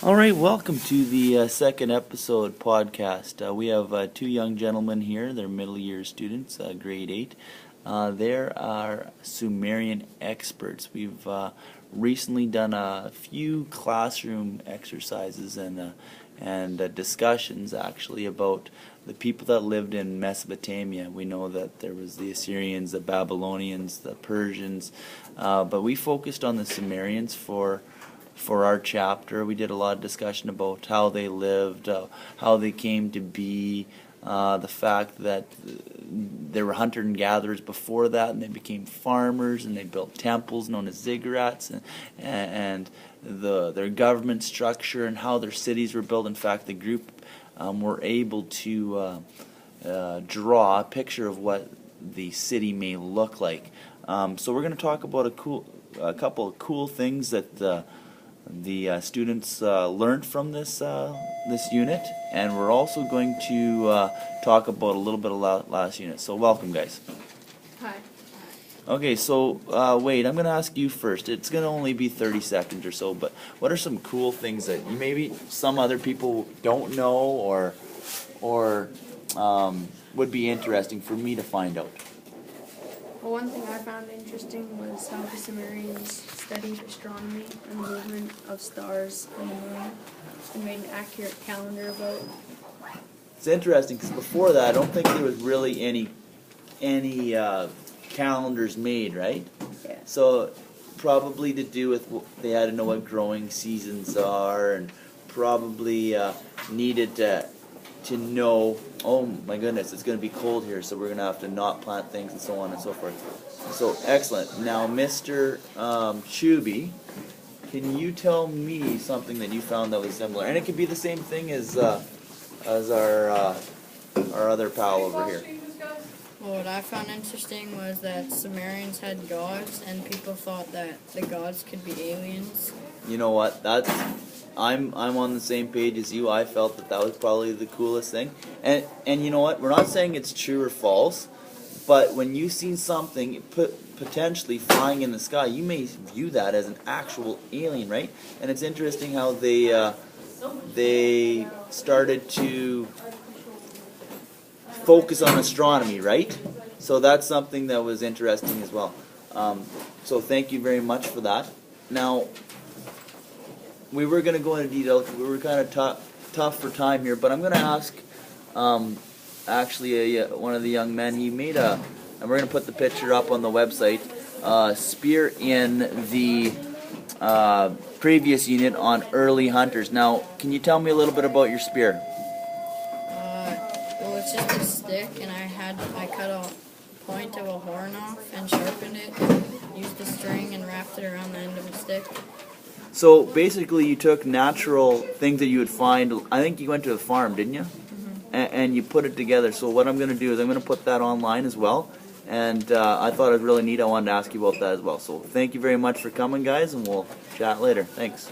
All right, welcome to the second episode podcast. We have two young gentlemen here. They're middle year students, grade 8. They are Sumerian experts. We've recently done a few classroom exercises and discussions actually about the people that lived in Mesopotamia. We know that there was the Assyrians, the Babylonians, the Persians, but we focused on the Sumerians for our chapter. We did a lot of discussion about how they lived, how they came to be, the fact that they were hunter and gatherers before that, and they became farmers, and they built temples known as ziggurats, and their government structure and how their cities were built. In fact, the group were able to draw a picture of what the city may look like. So we're going to talk about a couple of cool things that the students learned from this unit, and we're also going to talk about a little bit of last unit. So welcome, guys. Hi. Okay, so Wade, I'm going to ask you first. It's going to only be 30 seconds or so, but what are some cool things that maybe some other people don't know or would be interesting for me to find out? Well, one thing I found interesting was how the Sumerians studied astronomy and the movement of stars and the moon and made an accurate calendar about it. It's interesting because before that, I don't think there was really any calendars made, right? Yeah. So probably to do with they had to know what growing seasons are, and probably needed to know, oh my goodness, it's going to be cold here, so we're going to have to not plant things and so on and so forth. So excellent. Now, Mr. Chuby, can you tell me something that you found that was similar? And it could be the same thing as our other pal over here. Well, what I found interesting was that Sumerians had gods, and people thought that the gods could be aliens. You know what? I'm on the same page as you. I felt that was probably the coolest thing. And you know what? We're not saying it's true or false, but when you see something potentially flying in the sky, you may view that as an actual alien, right? And it's interesting how they started to focus on astronomy, right? So that's something that was interesting as well. So thank you very much for that. Now, we were going to go into detail because we were kind of tough for time here, but I'm going to ask actually one of the young men. He made and we're going to put the picture up on the website, spear in the previous unit on early hunters. Now, can you tell me a little bit about your spear? Well, it's just a stick, and I cut a point of a horn off and sharpened it, and used a string and wrapped it around the end of a stick. So basically, you took natural things that you would find. I think you went to a farm, didn't you? Mm-hmm. And you put it together. So what I'm going to do is I'm going to put that online as well. And I thought it was really neat. I wanted to ask you about that as well. So thank you very much for coming, guys, and we'll chat later. Thanks.